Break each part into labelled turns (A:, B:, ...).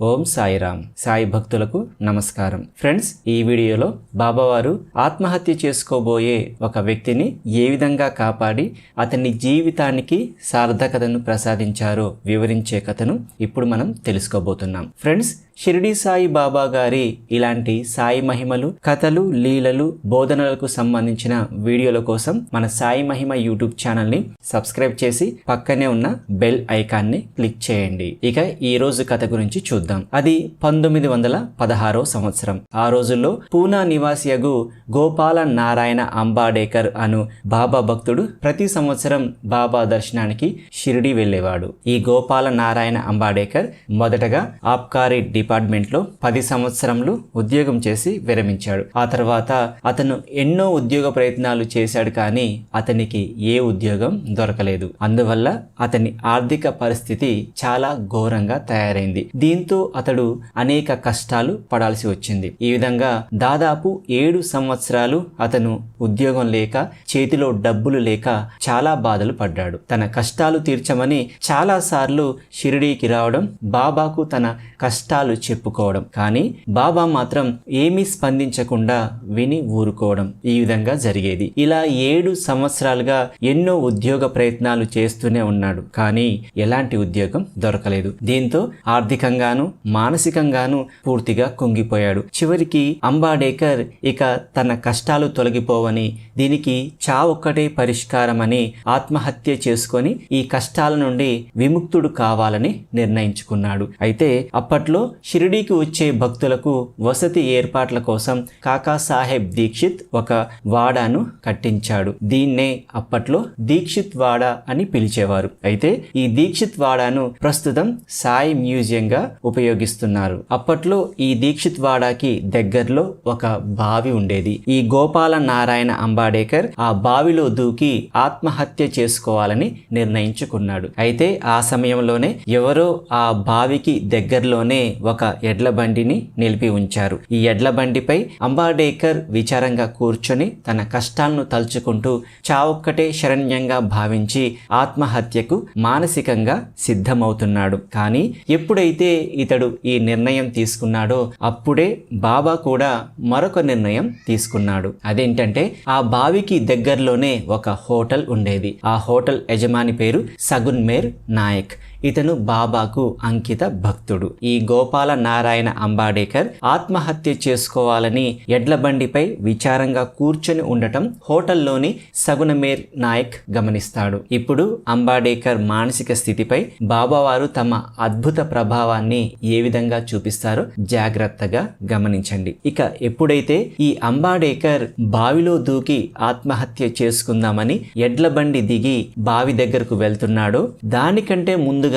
A: ఓం సాయిరామ్. సాయి భక్తులకు నమస్కారం. ఫ్రెండ్స్, ఈ వీడియోలో బాబావారు ఆత్మహత్య చేసుకోబోయే ఒక వ్యక్తిని ఏ విధంగా కాపాడి అతని జీవితానికి సార్థకతను ప్రసాదించారో వివరించే కథను ఇప్పుడు మనం తెలుసుకోబోతున్నాం. ఫ్రెండ్స్, షిరిడి సాయి బాబా గారి ఇలాంటి సాయి మహిమలు, కథలు, లీలలు, బోధనలకు సంబంధించిన వీడియోల కోసం మన సాయి మహిమ యూట్యూబ్ ఛానల్ని సబ్స్క్రైబ్ చేసి పక్కనే ఉన్న బెల్ ఐకాన్ని క్లిక్ చేయండి. ఇక ఈ రోజు కథ గురించి చూద్దాం. అది 1916 సంవత్సరం. ఆ రోజుల్లో పూనా నివాసియగు గోపాల నారాయణ అంబాడేకర్ అను బాబా భక్తుడు ప్రతి సంవత్సరం బాబా దర్శనానికి షిరిడి వెళ్ళేవాడు. ఈ గోపాల నారాయణ అంబాడేకర్ మొదటగా ఆబ్కారీ డిపార్ట్మెంట్లో 10 సంవత్సరములు ఉద్యోగం చేసి విరమించాడు. ఆ తర్వాత అతను ఎన్నో ఉద్యోగ ప్రయత్నాలు చేశాడు, కానీ అతనికి ఏ ఉద్యోగం దొరకలేదు. అందువల్ల అతని ఆర్థిక పరిస్థితి చాలా ఘోరంగా తయారైంది. దీంతో అతడు అనేక కష్టాలు పడాల్సి వచ్చింది. ఈ విధంగా దాదాపు 7 సంవత్సరాలు అతను ఉద్యోగం లేక, చేతిలో డబ్బులు లేక చాలా బాధలు పడ్డాడు. తన కష్టాలు తీర్చమని చాలా సార్లు షిరిడీకి రావడం, బాబాకు తన కష్టాలు చెప్పుకోవడం, కానీ బాబా మాత్రం ఏమీ స్పందించకుండా విని ఊరుకోవడం, ఈ విధంగా జరిగేది. ఇలా 7 సంవత్సరాలుగా ఎన్నో ఉద్యోగ ప్రయత్నాలు చేస్తూనే ఉన్నాడు, కానీ ఎలాంటి ఉద్యోగం దొరకలేదు. దీంతో ఆర్థికంగాను మానసికంగాను పూర్తిగా కుంగిపోయాడు. చివరికి అంబాడేకర్ ఇక తన కష్టాలు తొలగిపోవని, దీనికి చావొక్కటే పరిష్కారమని ఆత్మహత్య చేసుకొని ఈ కష్టాల నుండి విముక్తుడు కావాలని నిర్ణయించుకున్నాడు. అయితే అప్పట్లో షిరిడీకి వచ్చే భక్తులకు వసతి ఏర్పాట్ల కోసం కాకాసాహెబ్ దీక్షిత్ ఒక వాడాను కట్టించాడు. దీన్నే అప్పట్లో దీక్షిత్ వాడా అని పిలిచేవారు. అయితే ఈ దీక్షిత్ వాడాను ప్రస్తుతం సాయి మ్యూజియంగా ఉపయోగిస్తున్నారు. అప్పట్లో ఈ దీక్షిత్ వాడాకి దగ్గరలో ఒక బావి ఉండేది. ఈ గోపాల నారాయణ అంబాడేకర్ ఆ బావిలో దూకి ఆత్మహత్య చేసుకోవాలని నిర్ణయించుకున్నాడు. అయితే ఆ సమయంలోనే ఎవరో ఆ బావికి దగ్గరలోనే ఒక ఎడ్ల బండిని నిలిపి ఉంచారు. ఈ ఎడ్ల బండిపై అంబాడేకర్ విచారంగా కూర్చొని తన కష్టాలను తలుచుకుంటూ చావొక్కటే శరణ్యంగా భావించి ఆత్మహత్యకు మానసికంగా సిద్ధమవుతున్నాడు. కానీ ఎప్పుడైతే ఇతడు ఈ నిర్ణయం తీసుకున్నాడో అప్పుడే బాబా కూడా మరొక నిర్ణయం తీసుకున్నాడు. అదేంటంటే ఆ బావికి దగ్గరలోనే ఒక హోటల్ ఉండేది. ఆ హోటల్ యజమాని పేరు సగున్మేర్ నాయక్. ఇతను బాబాకు అంకిత భక్తుడు. ఈ గోపాల నారాయణ అంబాడేకర్ ఆత్మహత్య చేసుకోవాలని ఎడ్ల బండిపై విచారంగా కూర్చొని ఉండటం హోటల్లోని సగునమేర్ నాయక్ గమనిస్తాడు. ఇప్పుడు అంబాడేకర్ మానసిక స్థితిపై బాబావారు తమ అద్భుత ప్రభావాన్ని ఏ విధంగా చూపిస్తారో జాగ్రత్తగా గమనించండి. ఇక ఎప్పుడైతే ఈ అంబాడేకర్ బావిలో దూకి ఆత్మహత్య చేసుకుందామని ఎడ్ల బండి దిగి బావి దగ్గరకు వెళ్తున్నాడో దానికంటే ముందుగానే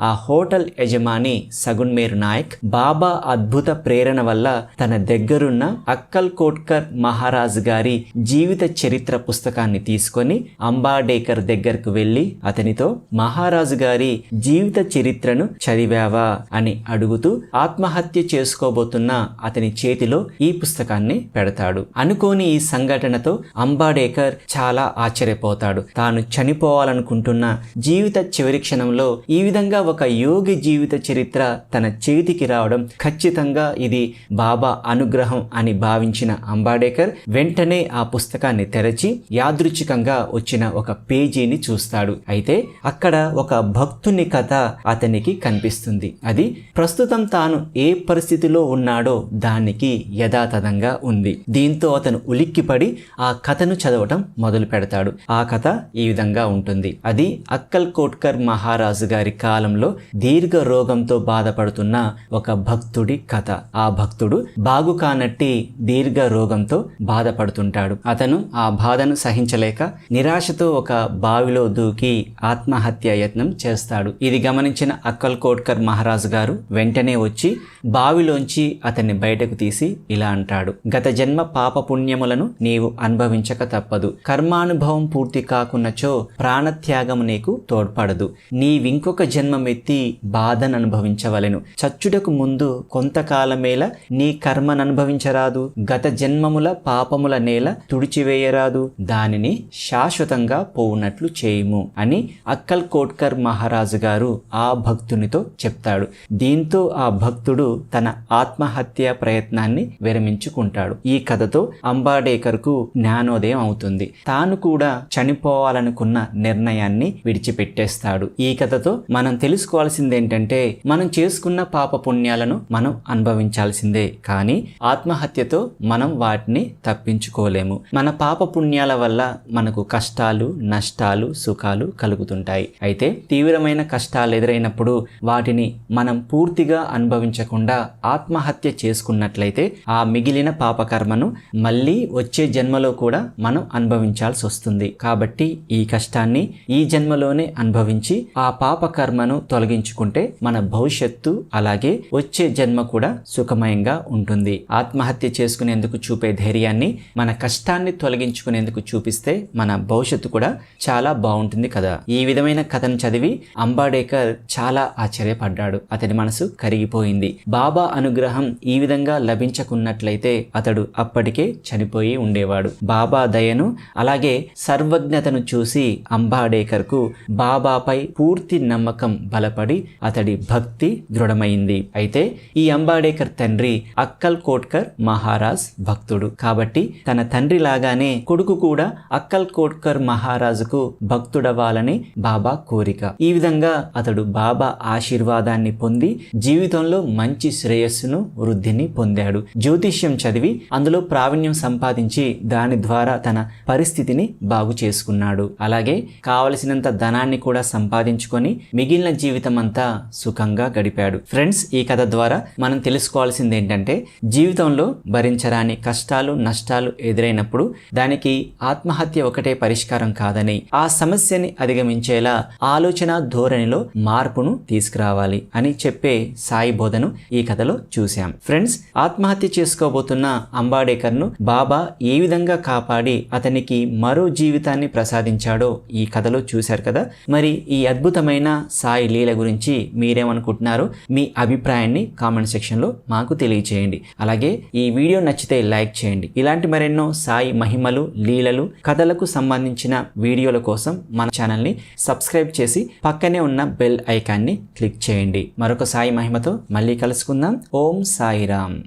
A: ఆ హోటల్ యజమాని సగున్మేర్ నాయక్ బాబా అద్భుత ప్రేరణ వల్ల తన దగ్గరున్న అక్కల్ కోట్కర్ మహారాజ్ గారి జీవిత చరిత్ర పుస్తకాన్ని తీసుకొని అంబాడేకర్ దగ్గరకు వెళ్లి అతనితో మహారాజు గారి జీవిత చరిత్రను చదివావా అని అడుగుతూ ఆత్మహత్య చేసుకోబోతున్న అతని చేతిలో ఈ పుస్తకాన్ని పెడతాడు. అనుకోని ఈ సంఘటనతో అంబాడేకర్ చాలా ఆశ్చర్యపోతాడు. తాను చనిపోవాలనుకుంటున్న జీవిత చివరి క్షణంలో ఈ విధంగా ఒక యోగి జీవిత చరిత్ర తన చేతికి రావడం ఖచ్చితంగా ఇది బాబా అనుగ్రహం అని భావించిన అంబాడేకర్ వెంటనే ఆ పుస్తకాన్ని తెరచి యాదృచ్ఛికంగా వచ్చిన ఒక పేజీని చూస్తాడు. అయితే అక్కడ ఒక భక్తుని కథ అతనికి కనిపిస్తుంది. అది ప్రస్తుతం తాను ఏ పరిస్థితిలో ఉన్నాడో దానికి యథాతథంగా ఉంది. దీంతో అతను ఉలిక్కిపడి ఆ కథను చదవటం మొదలు పెడతాడు. ఆ కథ ఈ విధంగా ఉంటుంది. అది అక్కల్ కోట్కర్ మహారాజు గారి కాలంలో దీర్ఘ రోగంతో బాధపడుతున్న ఒక భక్తుడి కథ. ఆ భక్తుడు బాగు కానట్టి దీర్ఘ రోగంతో బాధపడుతుంటాడు. అతను ఆ బాధను సహించలేక నిరాశతో ఒక బావిలో దూకి ఆత్మహత్య యత్నం చేస్తాడు. ఇది గమనించిన అక్కల్ కోట్కర్ మహారాజు గారు వెంటనే వచ్చి బావిలోంచి అతన్ని బయటకు తీసి ఇలా అంటాడు: గత జన్మ పాప పుణ్యములను నీవు అనుభవించక తప్పదు. కర్మానుభవం పూర్తి కాకున్నచో ప్రాణత్యాగము నీకు తోడ్పడదు. నీవింకొక ఇంకొక జన్మమెత్తి బాధను అనుభవించవలెను. చచ్చుటకు ముందు కొంతకాలమేల నీ కర్మను అనుభవించరాదు, గత జన్మముల పాపముల నేల తుడిచివేయరాదు, దానిని శాశ్వతంగా పోవునట్లు చేయుము అని అక్కల్ కోట్కర్ మహారాజు గారు ఆ భక్తునితో చెప్తాడు. దీంతో ఆ భక్తుడు తన ఆత్మహత్య ప్రయత్నాన్ని విరమించుకుంటాడు. ఈ కథతో అంబాడేకర్కు జ్ఞానోదయం అవుతుంది. తాను కూడా చనిపోవాలనుకున్న నిర్ణయాన్ని విడిచిపెట్టేస్తాడు. ఈ కథతో మనం తెలుసుకోవాల్సింది ఏంటంటే, మనం చేసుకున్న పాప పుణ్యాలను మనం అనుభవించాల్సిందే, కానీ ఆత్మహత్యతో మనం వాటిని తప్పించుకోలేము. మన పాప పుణ్యాల వల్ల మనకు కష్టాలు, నష్టాలు, సుఖాలు కలుగుతుంటాయి. అయితే తీవ్రమైన కష్టాలు ఎదురైనప్పుడు వాటిని మనం పూర్తిగా అనుభవించకుండా ఆత్మహత్య చేసుకున్నట్లయితే ఆ మిగిలిన పాపకర్మను మళ్ళీ వచ్చే జన్మలో కూడా మనం అనుభవించాల్సి వస్తుంది. కాబట్టి ఈ కష్టాన్ని ఈ జన్మలోనే అనుభవించి ఆ పాపకర్మను తొలగించుకుంటే మన భవిష్యత్తు అలాగే వచ్చే జన్మ కూడా సుఖమయంగా ఉంటుంది. ఆత్మహత్య చేసుకునేందుకు చూపే ధైర్యాన్ని మన కష్టాన్ని తొలగించుకునేందుకు చూపిస్తే మన భవిష్యత్తు కూడా చాలా బాగుంటుంది కదా. ఈ విధమైన కథను చదివి అంబాడేకర్ చాలా ఆశ్చర్యపడ్డాడు. అతని మనసు కరిగిపోయింది. బాబా అనుగ్రహం ఈ విధంగా లభించకున్నట్లయితే అతడు అప్పటికే చనిపోయి ఉండేవాడు. బాబా దయను అలాగే సర్వజ్ఞతను చూసి అంబాడేకర్కు బాబాపై పూర్తి నమ్మకం బలపడి అతడి భక్తి దృఢమైంది. అయితే ఈ అంబాడేకర్ తండ్రి అక్కల్ కోట్కర్ మహారాజ్ భక్తుడు కాబట్టి తన తండ్రి లాగానే కొడుకు కూడా అక్కల్ కోట్కర్ మహారాజుకు భక్తుడవ్వాలని బాబా కోరిక. ఈ విధంగా అతడు బాబా ఆశీర్వాదాన్ని పొంది జీవితంలో మంచి శ్రేయస్సును వృద్ధిని పొందాడు. జ్యోతిష్యం చదివి అందులో ప్రావీణ్యం సంపాదించి దాని ద్వారా తన పరిస్థితిని బాగు చేసుకున్నాడు. అలాగే కావలసినంత ధనాన్ని కూడా సంపాదించుకొని మిగిలిన జీవితం అంతా సుఖంగా గడిపాడు. ఫ్రెండ్స్, ఈ కథ ద్వారా మనం తెలుసుకోవాల్సింది ఏంటంటే, జీవితంలో భరించరాని కష్టాలు, నష్టాలు ఎదురైనప్పుడు దానికి ఆత్మహత్య ఒకటే పరిష్కారం కాదని, ఆ సమస్యని అధిగమించేలా ఆలోచన ధోరణిలో మార్పును తీసుకురావాలి అని చెప్పే సాయి బోధను ఈ కథలో చూశాం. ఫ్రెండ్స్, ఆత్మహత్య చేసుకోబోతున్న అంబాడేకర్ను బాబా ఏ విధంగా కాపాడి అతనికి మరో జీవితాన్ని ప్రసాదించాడో ఈ కథలో చూశారు కదా. మరి ఈ అద్భుతమైన సాయి లీల గురించి మీరేమనుకుంటున్నారో మీ అభిప్రాయాన్ని కామెంట్ సెక్షన్లో మాకు తెలియచేయండి. అలాగే ఈ వీడియో నచ్చితే లైక్ చేయండి. ఇలాంటి మరెన్నో సాయి మహిమలు, లీలలు, కథలకు సంబంధించిన వీడియోల కోసం మన ఛానల్ని సబ్స్క్రైబ్ చేసి పక్కనే ఉన్న బెల్ ఐకాన్ని క్లిక్ చేయండి. మరొక సాయి మహిమతో మళ్ళీ కలుసుకుందాం. ఓం సాయిరామ్.